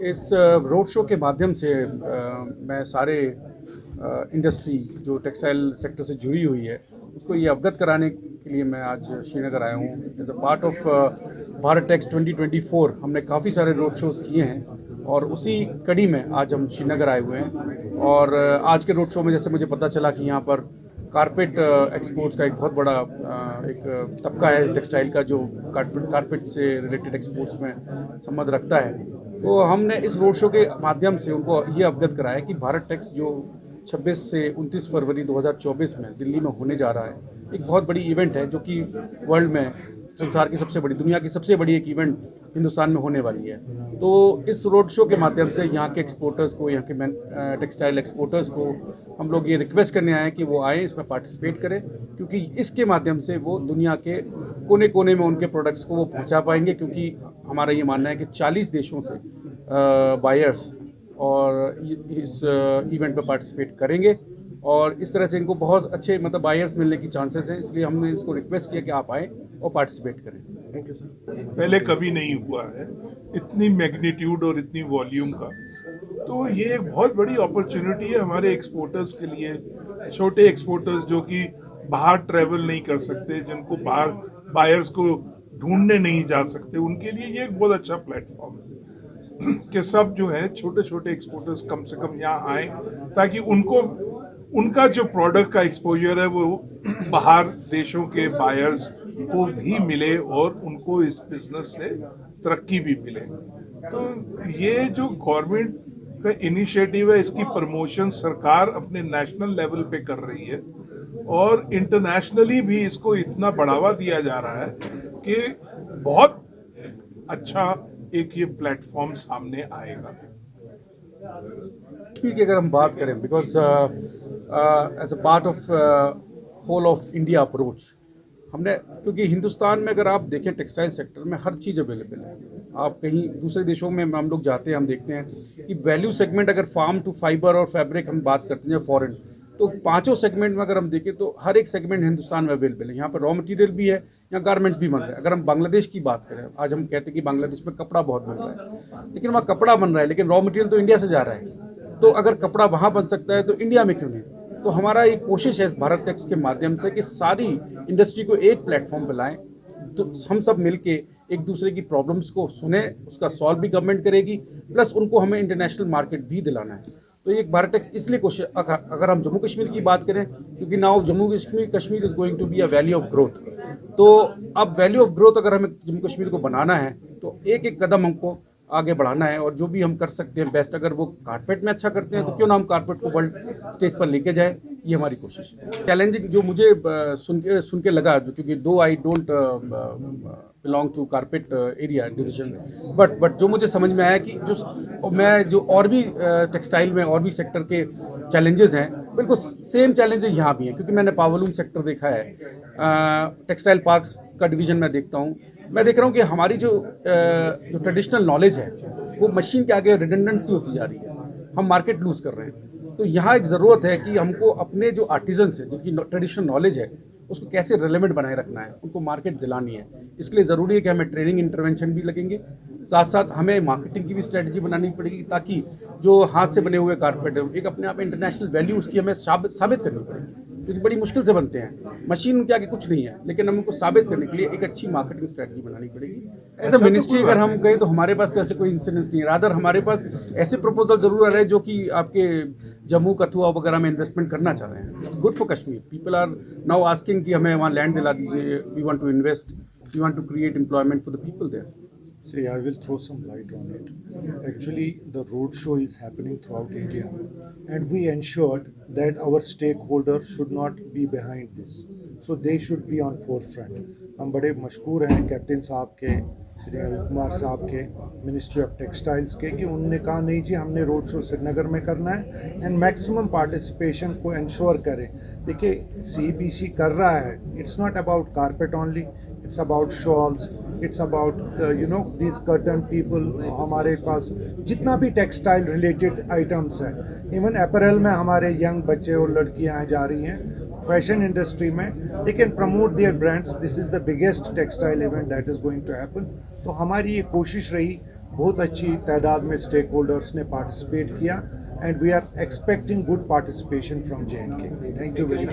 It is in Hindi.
इस रोड शो के माध्यम से मैं सारे इंडस्ट्री जो टेक्सटाइल सेक्टर से जुड़ी हुई है उसको ये अवगत कराने के लिए मैं आज श्रीनगर आया हूँ। As a part of Bharat Tex 2024 हमने काफ़ी सारे रोड शोज़ किए हैं और उसी कड़ी में आज हम श्रीनगर आए हुए हैं। और आज के रोड शो में जैसे मुझे पता चला कि यहाँ पर कारपेट एक्सपोर्ट्स का एक बहुत बड़ा एक तबका है टेक्सटाइल का जो कारपेट से रिलेटेड एक्सपोर्ट्स में संबंध रखता है। तो हमने इस रोड शो के माध्यम से उनको ये अवगत कराया कि भारत टेक्स जो 26 से 29 फरवरी 2024 में दिल्ली में होने जा रहा है एक बहुत बड़ी इवेंट है, जो कि वर्ल्ड में संसार की सबसे बड़ी, दुनिया की सबसे बड़ी एक इवेंट हिंदुस्तान में होने वाली है। तो इस रोड शो के माध्यम से यहाँ के एक्सपोर्टर्स को, यहाँ के टेक्सटाइल एक्सपोर्टर्स को हम लोग ये रिक्वेस्ट करने आए हैं कि वो आएँ, इसमें पार्टिसिपेट करें, क्योंकि इसके माध्यम से वो दुनिया के कोने कोने में उनके प्रोडक्ट्स को वो पहुँचा पाएंगे। क्योंकि हमारा ये मानना है कि 40 देशों से बायर्स और इस इवेंट में पार्टिसिपेट करेंगे और इस तरह से इनको बहुत अच्छे मतलब बायर्स मिलने की चांसेस हैं। इसलिए हमने इसको रिक्वेस्ट किया कि आप आएँ और पार्टिसिपेट करें। Thank you sir. पहले कभी नहीं हुआ है इतनी मैग्नीट्यूड और इतनी वॉल्यूम का, तो ये एक बहुत बड़ी अपॉर्चुनिटी है हमारे एक्सपोर्टर्स के लिए। छोटे एक्सपोर्टर्स जो कि बाहर ट्रैवल नहीं कर सकते, जिनको बाहर बायर्स को ढूंढने नहीं जा सकते, उनके लिए ये एक बहुत अच्छा प्लेटफॉर्म है कि सब जो है छोटे छोटे एक्सपोर्टर्स कम से कम यहाँ आए, ताकि उनको उनका जो प्रोडक्ट का एक्सपोजर है वो बाहर देशों के बायर्स को भी मिले और उनको इस बिजनेस से तरक्की भी मिले। तो ये जो गवर्नमेंट का इनिशिएटिव है, इसकी प्रमोशन सरकार अपने नेशनल लेवल पे कर रही है और इंटरनेशनली भी इसको इतना बढ़ावा दिया जा रहा है कि बहुत अच्छा एक ये प्लेटफॉर्म सामने आएगा। कश्मीर की अगर हम बात करें, because as a part of whole of India approach हमने, क्योंकि हिंदुस्तान में अगर आप देखें टेक्सटाइल सेक्टर में हर चीज़ अवेलेबल है। आप कहीं दूसरे देशों में हम लोग जाते हैं, हम देखते हैं कि वैल्यू सेगमेंट अगर फार्म टू फाइबर और फैब्रिक हम बात करते हैं फॉरेन, तो पांचों सेगमेंट में अगर हम देखें तो हर एक सेगमेंट हिंदुस्तान में अवेलेबल है। यहाँ पर रॉ मटेरियल भी है, यहाँ गारमेंट्स भी बन रहे हैं। अगर हम बांग्लादेश की बात करें, आज हम कहते हैं कि बांग्लादेश में कपड़ा बहुत बन रहा है, लेकिन वहाँ कपड़ा बन रहा है लेकिन रॉ मटेरियल तो इंडिया से जा रहा है। तो अगर कपड़ा वहाँ बन सकता है तो इंडिया में क्यों नहीं? तो हमारा एक कोशिश है भारत टेक्स के माध्यम से कि सारी इंडस्ट्री को एक प्लेटफॉर्म पर लाएं, तो हम सब मिलके एक दूसरे की प्रॉब्लम्स को सुने, उसका सॉल्व भी गवर्नमेंट करेगी, प्लस उनको हमें इंटरनेशनल मार्केट भी दिलाना है। तो एक भारत टेक्स इसलिए कोशिश, अगर हम जम्मू कश्मीर की बात करें, क्योंकि now Jammu Kashmir is going to be a valley of growth. तो अब वैली ऑफ ग्रोथ अगर हमें जम्मू कश्मीर को बनाना है तो एक एक कदम हमको आगे बढ़ाना है, और जो भी हम कर सकते हैं बेस्ट, अगर वो कारपेट में अच्छा करते हैं तो क्यों ना हम कारपेट को वर्ल्ड स्टेज पर लेके जाए, ये हमारी कोशिश है। चैलेंजिंग जो मुझे सुन के लगा, क्योंकि though I don't belong to carpet area division, but जो मुझे समझ में आया कि जो और भी टेक्सटाइल में और भी सेक्टर के चैलेंजेस हैं, बिल्कुल सेम चैलेंजेस यहाँ भी हैं। क्योंकि मैंने पावरलूम सेक्टर देखा है, टेक्सटाइल पार्क्स का डिवीजन मैं देखता हूँ, मैं देख रहा हूँ कि हमारी जो ट्रेडिशनल नॉलेज है वो मशीन के आगे रिडंडेंसी होती जा रही है, हम मार्केट लूज कर रहे हैं। तो यहाँ एक ज़रूरत है कि हमको अपने जो आर्टिजन्स हैं, जिनकी ट्रेडिशनल नॉलेज है, उसको कैसे रेलेवेंट बनाए रखना है, उनको मार्केट दिलानी है। इसके लिए ज़रूरी है कि हमें ट्रेनिंग इंटरवेंशन भी लगेंगे, साथ साथ हमें मार्केटिंग की भी स्ट्रेटजी बनानी पड़ेगी, ताकि जो हाथ से बने हुए कारपेट है एक अपने आप इंटरनेशनल वैल्यू उसकी हमें साबित करनी पड़ेगी, क्योंकि बड़ी मुश्किल से बनते हैं, मशीन उनके आगे कुछ नहीं है, लेकिन हमको साबित करने के लिए एक अच्छी मार्केटिंग स्ट्रेटजी बनानी पड़ेगी। एज अ मिनिस्ट्री अगर हम कहें तो हमारे पास तो ऐसे कोई इंसिडेंस नहीं है, रादर हमारे पास ऐसे प्रपोजल जरूर आ रहे हैं जो कि आपके जम्मू कथुआ वगैरह में इन्वेस्टमेंट करना चाह रहे हैं। It's good for Kashmir, people are now asking कि हमें वहाँ लैंड दिला दीजिए, we want to invest, we want to create employment for the people there. See, I will throw some light on it. Actually, the road show is happening throughout India, and we ensured that our stakeholders should not be behind this. So they should be on forefront. हम बड़े मशहूर हैं कैप्टन साहब के, श्री अनिल कुमार साहब के, मिनिस्ट्री ऑफ टेक्सटाइल्स के, कि उन्होंने कहा नहीं जी हमने रोड शो श्रीनगर में करना है एंड मैक्सिमम पार्टिसिपेशन को इंश्योर करें। देखिए CBC कर रहा है, it's not about carpet only, it's about shawls, it's about this curtain people. हमारे पास जितना भी टेक्सटाइल रिलेटेड आइटम्स हैं, इवन अपैरल में हमारे यंग बच्चे और लड़कियां जा रही हैं, फैशन इंडस्ट्री में, they can promote their brands. This is the biggest textile event that is going to happen. तो हमारी ये कोशिश रही बहुत अच्छी तादाद में स्टेक होल्डर्स ने पार्टिसिपेट किया and we are expecting good participation from JNK. Thank you very much.